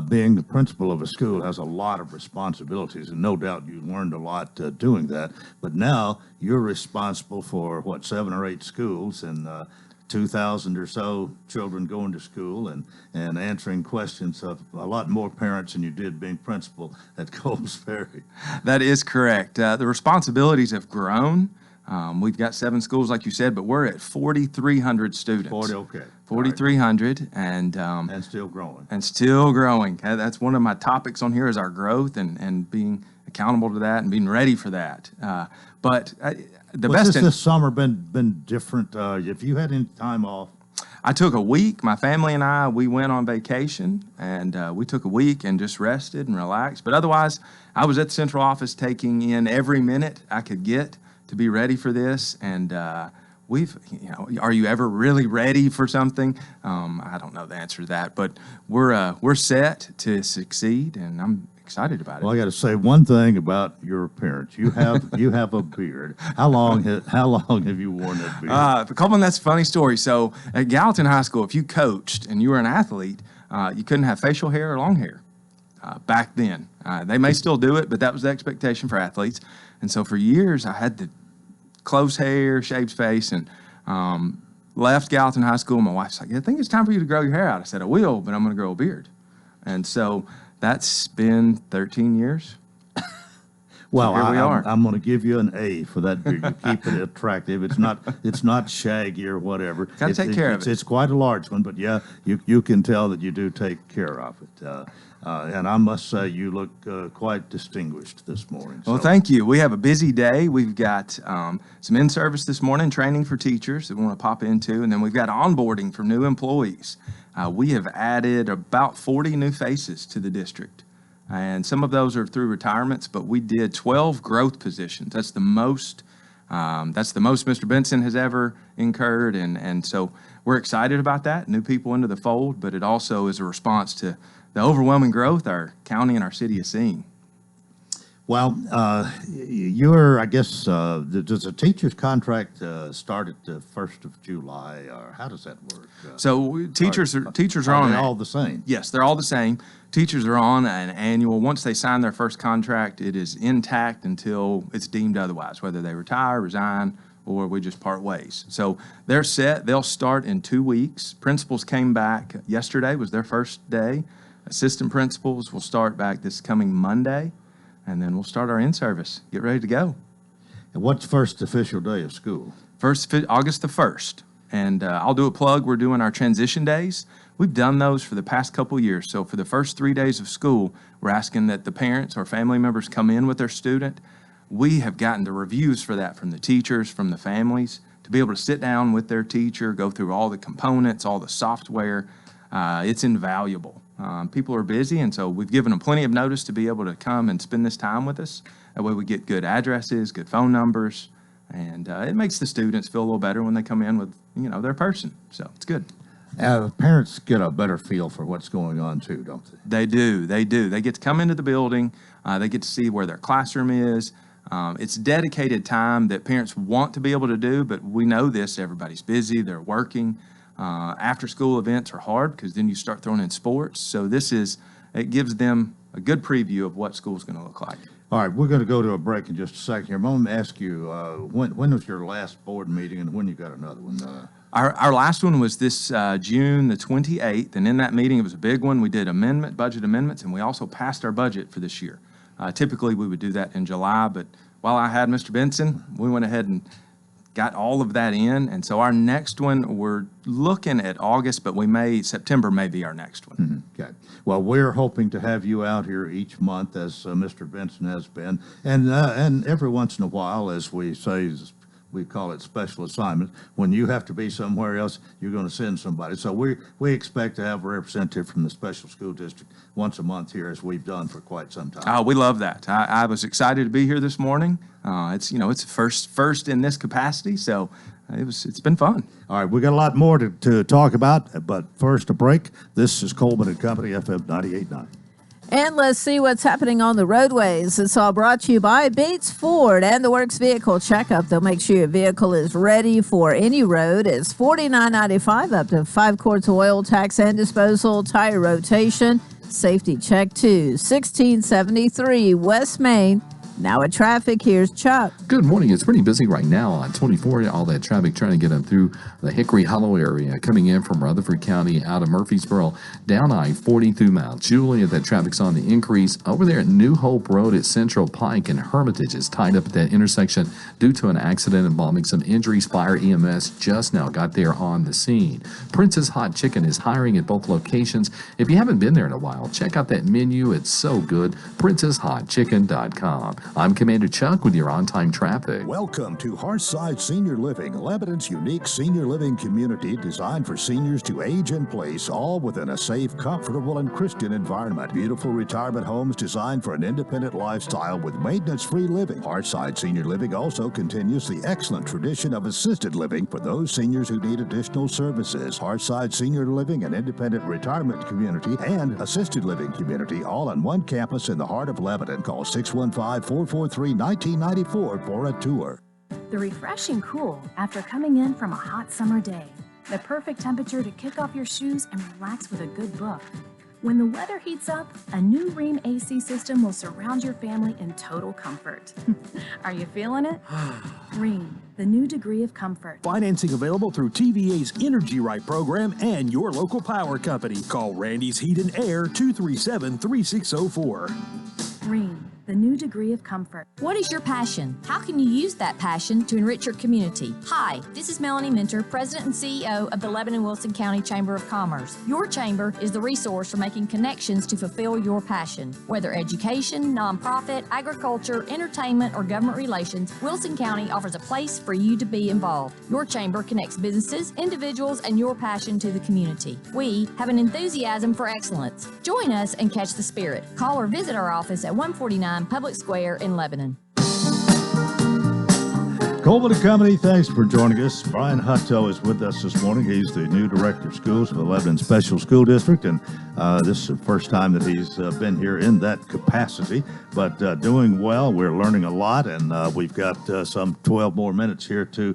Being the principal of a school has a lot of responsibilities, and no doubt you learned a lot doing that. But now you're responsible for, 7 or 8 schools, and 2,000 or so children going to school and answering questions of a lot more parents than you did being principal at Coles Ferry. That is correct. The responsibilities have grown. We've got 7 schools, like you said, but we're at 4,300 students. 4,300, and still growing. And still growing. That's one of my topics on here is our growth and being accountable to that and being ready for that. This summer been different? If you had any time off? I took a week. My family and we went on vacation, and we took a week and just rested and relaxed. But otherwise, I was at the central office taking in every minute I could get to be ready for this. And are you ever really ready for something? I don't know the answer to that, but we're set to succeed, and I'm excited about it. Well, I got to say one thing about your appearance. You have a beard. How long have you worn that beard? Coleman, that's a funny story. So at Gallatin High School, if you coached and you were an athlete, you couldn't have facial hair or long hair back then. They may still do it, but that was the expectation for athletes. And so for years, I had the close hair, shaved face, and left Gallatin High School. My wife's like, I think it's time for you to grow your hair out. I said, I will, but I'm going to grow a beard. And so that's been 13 years. Well, so here we are. I'm going to give you an A for that beard. You keep it attractive. It's not shaggy or whatever. Got to take care of it. It's quite a large one, but yeah, you can tell that you do take care of it. And I must say, you look quite distinguished this morning. Well, thank you. We have a busy day. We've got some in-service this morning, training for teachers that we want to pop into, and then we've got onboarding for new employees. We have added about 40 new faces to the district, and some of those are through retirements, but we did 12 growth positions. That's the most Mr. Benson has ever incurred, and so we're excited about that, new people into the fold, but it also is a response to the overwhelming growth our county and our city is seeing. Well, I guess, does a teacher's contract start at the 1st of July, or how does that work? So teachers are on. Are they all the same? Yes, they're all the same. Teachers are on an annual. Once they sign their first contract, it is intact until it's deemed otherwise, whether they retire, resign, or we just part ways. So they're set. They'll start in 2 weeks. Principals came back yesterday, was their first day. Assistant principals will start back this coming Monday, and then we'll start our in-service. Get ready to go. And what's first official day of school? August the 1st. And I'll do a plug. We're doing our transition days. We've done those for the past couple years. So for the first 3 days of school, we're asking that the parents or family members come in with their student. We have gotten the reviews for that from the teachers, from the families, to be able to sit down with their teacher, go through all the components, all the software. It's invaluable. People are busy, and so we've given them plenty of notice to be able to come and spend this time with us. That way we get good addresses, good phone numbers, And it makes the students feel a little better when they come in with, their person. So it's good. Parents get a better feel for what's going on too, don't they? They do. They get to come into the building. They get to see where their classroom is. It's dedicated time that parents want to be able to do, but we know this. Everybody's busy. They're working. After-school events are hard because then you start throwing in sports. So it gives them a good preview of what school's going to look like. All right, we're going to go to a break in just a second here. I'm going to ask you, when was your last board meeting and when you got another one? Our last one was this June the 28th, and in that meeting, it was a big one. We did budget amendments, and we also passed our budget for this year. Typically, we would do that in July, but while I had Mr. Benson, we went ahead and got all of that in, and so our next one, we're looking at August, but September may be our next one. Mm-hmm. Okay. Well, we're hoping to have you out here each month, as Mr. Benson has been, and every once in a while, as we say, we call it special assignment. When you have to be somewhere else, you're going to send somebody. So we expect to have a representative from the special school district once a month here, as we've done for quite some time. Oh, we love that. I was excited to be here this morning. It's first in this capacity, so it's been fun. All right, we got a lot more to talk about, but first a break. This is Coleman and Company, FM 98.9. And let's see what's happening on the roadways. It's all brought to you by Bates Ford and the Works Vehicle Checkup. They'll make sure your vehicle is ready for any road. It's $49.95 up to 5 quarts of oil, tax and disposal, tire rotation, safety check too. 1673 West Main. Now at traffic, here's Chuck. Good morning. It's pretty busy right now on 24. All that traffic trying to get them through the Hickory Hollow area, coming in from Rutherford County out of Murfreesboro, down I-40 through Mount Juliet. That traffic's on the increase. Over there at New Hope Road at Central Pike and Hermitage is tied up at that intersection due to an accident involving some injuries. Fire EMS just now got there on the scene. Princess Hot Chicken is hiring at both locations. If you haven't been there in a while, check out that menu. It's so good. PrincessHotChicken.com. I'm Commander Chuck with your on-time traffic. Welcome to Hearthside Senior Living, Lebanon's unique senior living community designed for seniors to age in place, all within a safe, comfortable, and Christian environment. Beautiful retirement homes designed for an independent lifestyle with maintenance-free living. Hearthside Senior Living also continues the excellent tradition of assisted living for those seniors who need additional services. Hearthside Senior Living, an independent retirement community and assisted living community, all on one campus in the heart of Lebanon. Call 615-443-1994 for a tour. The refreshing cool after coming in from a hot summer day. The perfect temperature to kick off your shoes and relax with a good book. When the weather heats up, a new Rheem AC system will surround your family in total comfort. Are you feeling it? Rheem, the new degree of comfort. Financing available through TVA's Energy Right program and your local power company. Call Randy's Heat and Air 237-3604. Rheem, the new degree of comfort. What is your passion? How can you use that passion to enrich your community? Hi, this is Melanie Minter, President and CEO of the Lebanon-Wilson County Chamber of Commerce. Your chamber is the resource for making connections to fulfill your passion. Whether education, nonprofit, agriculture, entertainment, or government relations, Wilson County offers a place for you to be involved. Your chamber connects businesses, individuals, and your passion to the community. We have an enthusiasm for excellence. Join us and catch the spirit. Call or visit our office at 149 Public Square in Lebanon. Coleman and Company, thanks for joining us. Brian Hutto is with us this morning. He's the new director of schools for the Lebanon Special School District, and this is the first time that he's been here in that capacity, but doing well. We're learning a lot, and we've got some 12 more minutes here to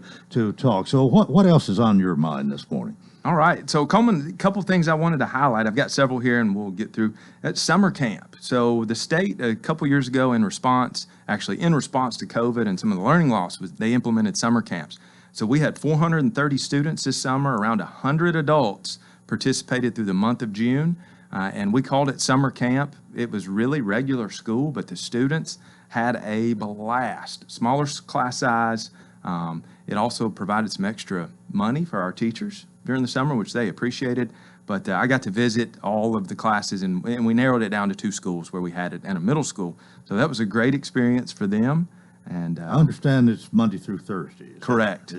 talk. So what else is on your mind this morning? All right. So, Coleman, a couple things I wanted to highlight. I've got several here, and we'll get through. At summer camp. So the state, a couple years ago, in response to COVID and some of the learning loss, they implemented summer camps. So we had 430 students this summer. Around 100 adults participated through the month of June, and we called it summer camp. It was really regular school, but the students had a blast. Smaller class size. It also provided some extra money for our teachers during the summer, which they appreciated. But I got to visit all of the classes, and we narrowed it down to 2 schools where we had it, and a middle school. So that was a great experience for them. And I understand it's Monday through Thursday. Correct.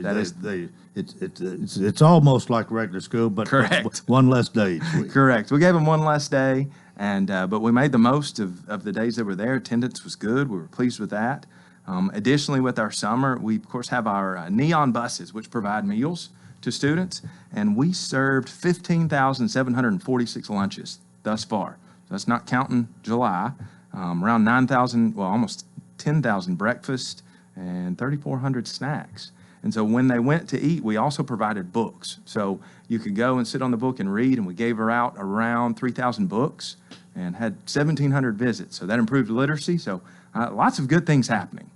It's almost like regular school, but correct. One less day each week. Correct. We gave them one less day, and but we made the most of the days that were there. Attendance was good. We were pleased with that. Additionally, with our summer, we of course have our neon buses, which provide meals to students, and we served 15,746 lunches thus far. So that's not counting July. Around 9,000, well, almost 10,000 breakfast and 3,400 snacks. And so when they went to eat, we also provided books. So you could go and sit on the book and read, and we gave her out around 3,000 books and had 1,700 visits. So that improved literacy. So lots of good things happening.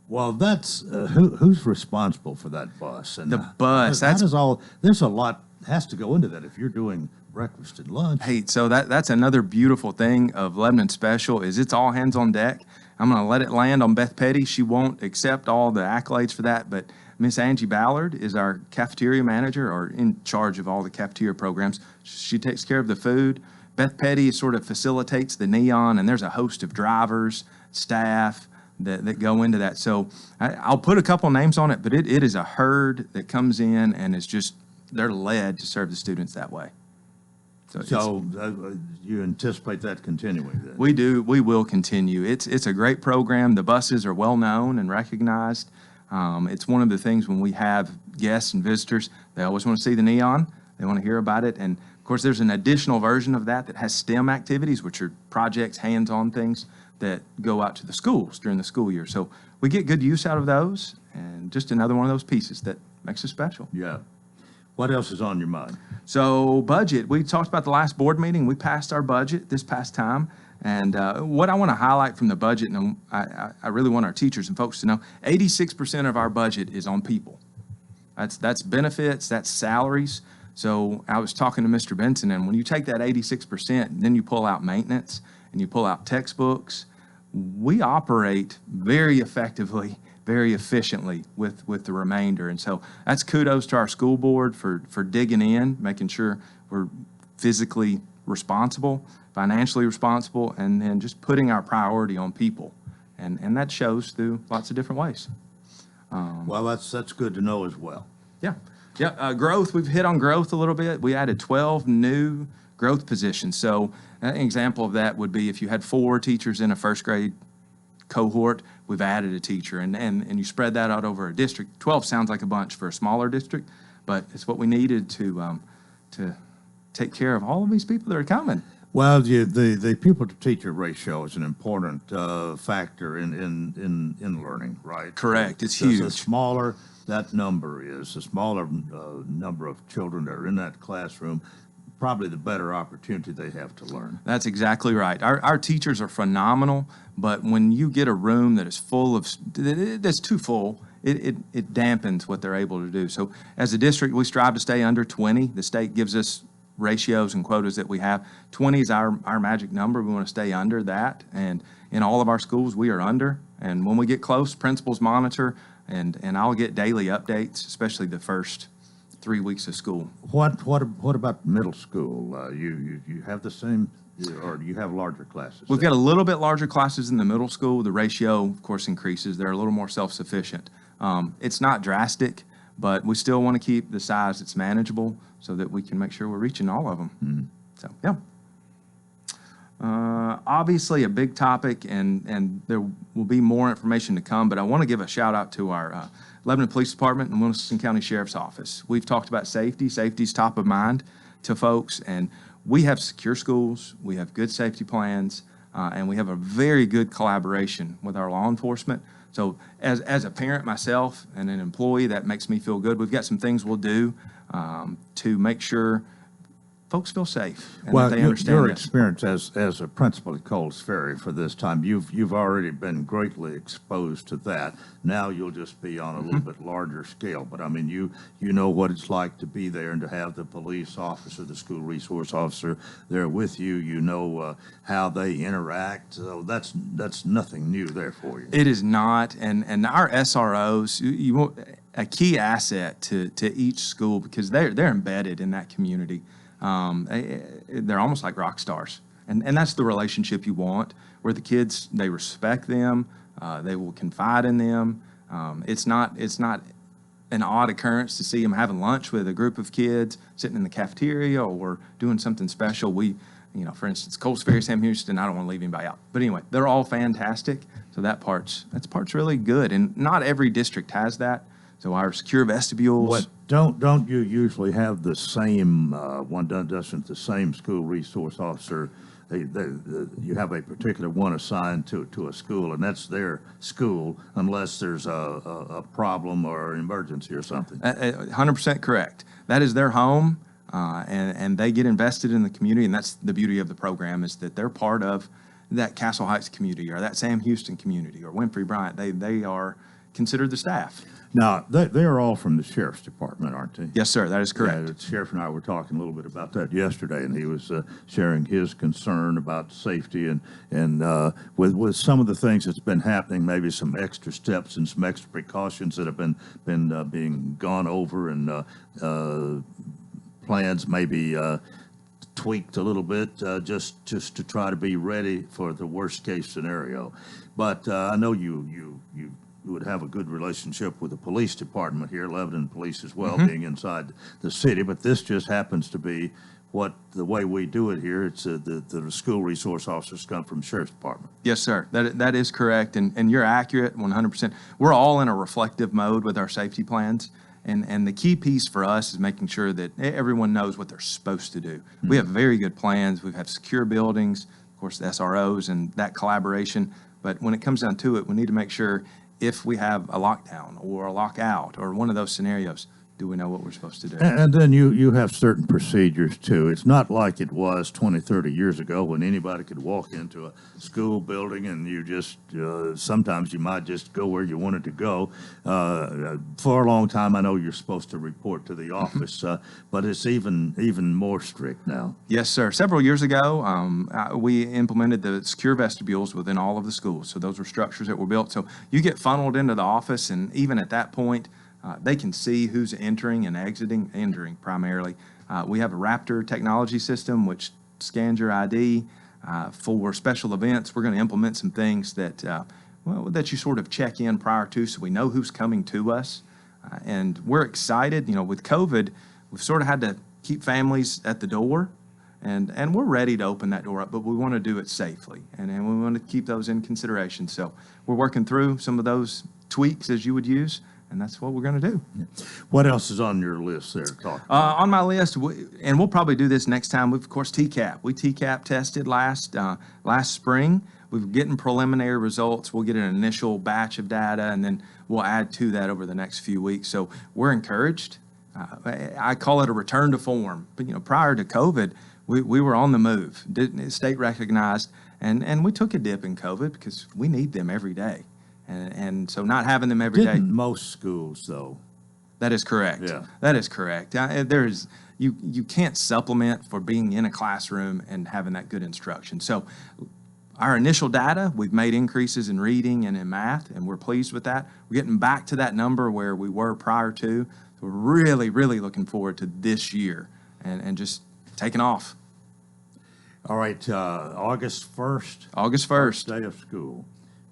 Well, that's who's responsible for that bus? And the bus. That is all. There's a lot has to go into that if you're doing breakfast and lunch. Hey, so that's another beautiful thing of Lebanon Special is it's all hands on deck. I'm going to let it land on Beth Petty. She won't accept all the accolades for that, but Miss Angie Ballard is our cafeteria manager or in charge of all the cafeteria programs. She takes care of the food. Beth Petty sort of facilitates the neon, and there's a host of drivers, staff that go into that. So I'll put a couple names on it, but it is a herd that comes in and is just, they're led to serve the students that way. So you anticipate that continuing then? We do. We will continue. It's a great program. The buses are well known and recognized. It's one of the things when we have guests and visitors, they always want to see the neon. They want to hear about it. And of course, there's an additional version of that has STEM activities, which are projects, hands-on things that go out to the schools during the school year. So we get good use out of those, and just another one of those pieces that makes us special. Yeah. What else is on your mind? So budget, we talked about the last board meeting. We passed our budget this past time. And what I want to highlight from the budget, and I really want our teachers and folks to know, 86% of our budget is on people. That's benefits, that's salaries. So I was talking to Mr. Benson, and when you take that 86%, then you pull out maintenance and you pull out textbooks, we operate very effectively, very efficiently with the remainder. And so that's kudos to our school board for digging in, making sure we're physically responsible, financially responsible, and then just putting our priority on people. And that shows through lots of different ways. Well, that's good to know as well. Yeah. Growth, we've hit on growth a little bit. We added 12 new growth positions. So an example of that would be if you had 4 teachers in a first grade cohort, we've added a teacher, and you spread that out over a district. 12 sounds like a bunch for a smaller district, but it's what we needed to take care of all of these people that are coming. Well, the pupil to teacher ratio is an important factor in learning, right? Correct. It's huge. The smaller that number is, the smaller number of children that are in that classroom, probably the better opportunity they have to learn. That's exactly right. Our teachers are phenomenal, but when you get a room that is full of, that's too full, it dampens what they're able to do. So as a district, we strive to stay under 20. The state gives us ratios and quotas that we have. 20 is our magic number. We want to stay under that. And in all of our schools, we are under. And when we get close, principals monitor, and I'll get daily updates, especially the first 3 weeks of school. What about middle school? You have the same, or do you have larger classes? We've got a little bit larger classes in the middle school. The ratio, of course, increases. They're a little more self-sufficient. It's not drastic, but we still want to keep the size that's manageable so that we can make sure we're reaching all of them. Mm-hmm. So, yeah. Obviously a big topic, and there will be more information to come, but I want to give a shout out to our Lebanon Police Department and Wilson County Sheriff's Office. We've talked about safety. Safety's top of mind to folks, and we have secure schools, we have good safety plans, and we have a very good collaboration with our law enforcement. So as a parent myself and an employee, that makes me feel good. We've got some things we'll do to make sure folks feel safe and that they understand your this. experience as a principal at Coles Ferry for this time, you've already been greatly exposed to that. Now you'll just be on a little bit larger scale. But I mean, you know what it's like to be there and to have the police officer, the school resource officer there with you. You know how they interact. So that's nothing new there for you. It is not, and our SROs, you want a key asset to each school because they're embedded in that community. They're almost like rock stars. And that's the relationship you want, where the kids, they respect them, they will confide in them. It's not an odd occurrence to see them having lunch with a group of kids, sitting in the cafeteria or doing something special. for instance, Coles Ferry, Sam Houston, I don't want to leave anybody out. But anyway, they're all fantastic. So that part's really good. And not every district has that. So our secure vestibules. Don't you usually have the same, doesn't the same school resource officer, you have a particular one assigned to a school, and that's their school unless there's a problem or an emergency or something? 100% correct. That is their home, and they get invested in the community, and that's the beauty of the program, is that they're part of that Castle Heights community or that Sam Houston community or Winfrey Bryant. They are considered the staff. Now, they're all from the Sheriff's Department, aren't they? Yes, sir. That is correct. The Sheriff and I were talking a little bit about that yesterday, and he was sharing his concern about safety and with some of the things that's been happening, maybe some extra steps and some extra precautions that have been being gone over, and plans maybe tweaked a little bit just to try to be ready for the worst case scenario. But I know you would have a good relationship with the police department here, Lebanon Police as well, being inside the city. But this just happens to be the way we do it here. It's the school resource officers come from Sheriff's Department. Yes, sir. That is correct, and you're accurate 100%. We're all in a reflective mode with our safety plans. And the key piece for us is making sure that everyone knows what they're supposed to do. We have very good plans. We have secure buildings, of course, the SROs and that collaboration. But when it comes down to it, we need to make sure if we have a lockdown or a lockout or one of those scenarios, do we know what we're supposed to do? And then you have certain procedures, too. It's not like it was 20, 30 years ago when anybody could walk into a school building and you just, sometimes you might just go where you wanted to go. For a long time, I know you're supposed to report to the office, but it's even more strict now. Yes, sir. Several years ago, we implemented the secure vestibules within all of the schools. So those were structures that were built. So you get funneled into the office, and even at that point, they can see who's entering and exiting, entering primarily. We have a Raptor technology system which scans your ID. For special events, we're going to implement some things that that you sort of check in prior to, so we know who's coming to us. And we're excited. With COVID, we've sort of had to keep families at the door, and we're ready to open that door up, but we want to do it safely, and we want to keep those in consideration. So we're working through some of those tweaks as you would use. And that's what we're going to do. What else is on your list there? On my list, and we'll probably do this next time, of course, TCAP. We TCAP tested last spring. We're getting preliminary results. We'll get an initial batch of data, and then we'll add to that over the next few weeks. So we're encouraged. I call it a return to form. But, prior to COVID, we were on the move, state recognized, and we took a dip in COVID because we need them every day. And so not having them every day. Most schools, though. That is correct. Yeah. That is correct. You can't supplement for being in a classroom and having that good instruction. So our initial data, we've made increases in reading and in math, and we're pleased with that. We're getting back to that number where we were prior to. So we're really, really looking forward to this year and just taking off. All right, August 1st. August 1st. First day of school.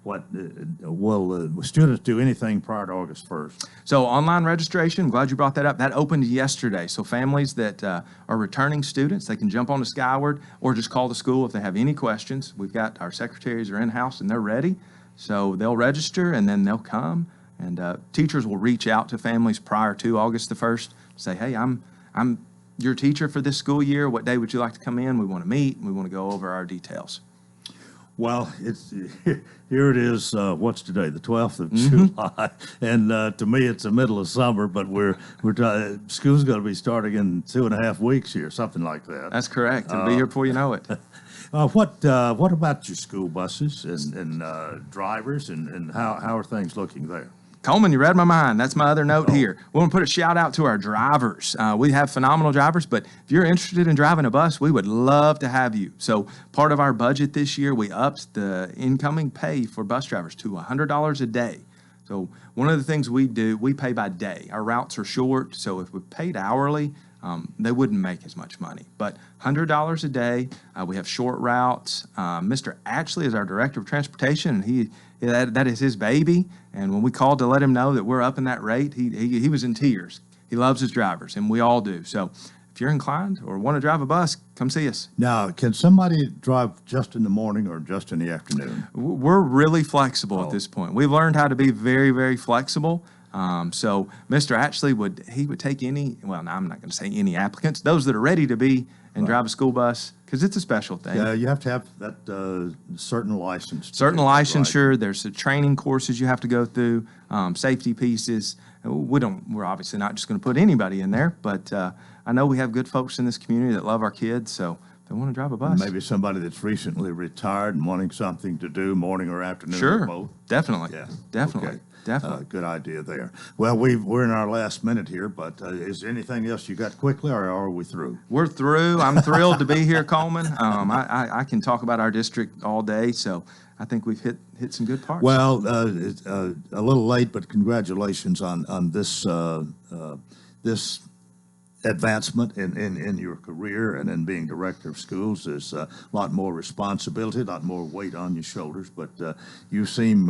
Will students do anything prior to August 1st? So online registration, glad you brought that up. That opened yesterday. So families that are returning students, they can jump on to Skyward or just call the school if they have any questions. We've got our secretaries are in-house and they're ready. So they'll register and then they'll come. And teachers will reach out to families prior to August the 1st, say, hey, I'm your teacher for this school year. What day would you like to come in? We want to meet and we want to go over our details. Well, here it is. What's today? The 12th of July, and to me, it's the middle of summer. But school's going to be starting in 2.5 weeks here, something like that. That's correct. It'll be here before you know it. What about your school buses and drivers, and how are things looking there? Coleman, you read my mind. That's my other note here. We want to put a shout out to our drivers. We have phenomenal drivers, but if you're interested in driving a bus, we would love to have you. So part of our budget this year, we upped the incoming pay for bus drivers to $100 a day. So one of the things we do, we pay by day. Our routes are short, so if we paid hourly, they wouldn't make as much money. But $100 a day, we have short routes. Mr. Ashley is our director of transportation, and that is his baby. And when we called to let him know that we're up in that rate, he was in tears. He loves his drivers, and we all do. So if you're inclined or want to drive a bus, come see us. Now, can somebody drive just in the morning or just in the afternoon? We're really flexible at this point. We've learned how to be very, very flexible. So Mr. Ashley would take any, well, no, I'm not going to say any applicants, those that are ready to be and drive a school bus, because it's a special thing. Yeah, you have to have that certain license. Certain licensure, there's the training courses you have to go through, safety pieces. We're obviously not just going to put anybody in there, but I know we have good folks in this community that love our kids, so they want to drive a bus. Maybe somebody that's recently retired and wanting something to do morning or afternoon. Sure, or both. Definitely. Yeah, definitely. Okay. Definitely. Good idea there. Well, we're in our last minute here, but is there anything else you got quickly, or are we through? We're through. I'm thrilled to be here, Coleman. I can talk about our district all day, so I think we've hit some good parts. Well, it's a little late, but congratulations on this this advancement in your career and in being director of schools. There's a lot more responsibility, a lot more weight on your shoulders, but you seem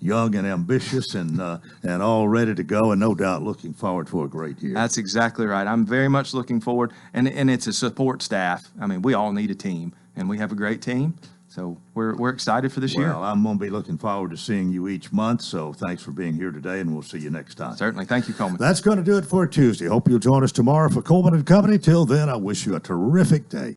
young and ambitious and all ready to go, and no doubt looking forward to a great year. That's exactly right. I'm very much looking forward, and it's a support staff. I mean, we all need a team, and we have a great team. So we're excited for this year. Well, I'm going to be looking forward to seeing you each month, so thanks for being here today, and we'll see you next time. Certainly. Thank you, Coleman. That's going to do it for Tuesday. Hope you'll join us tomorrow for Coleman & Company. Till then, I wish you a terrific day.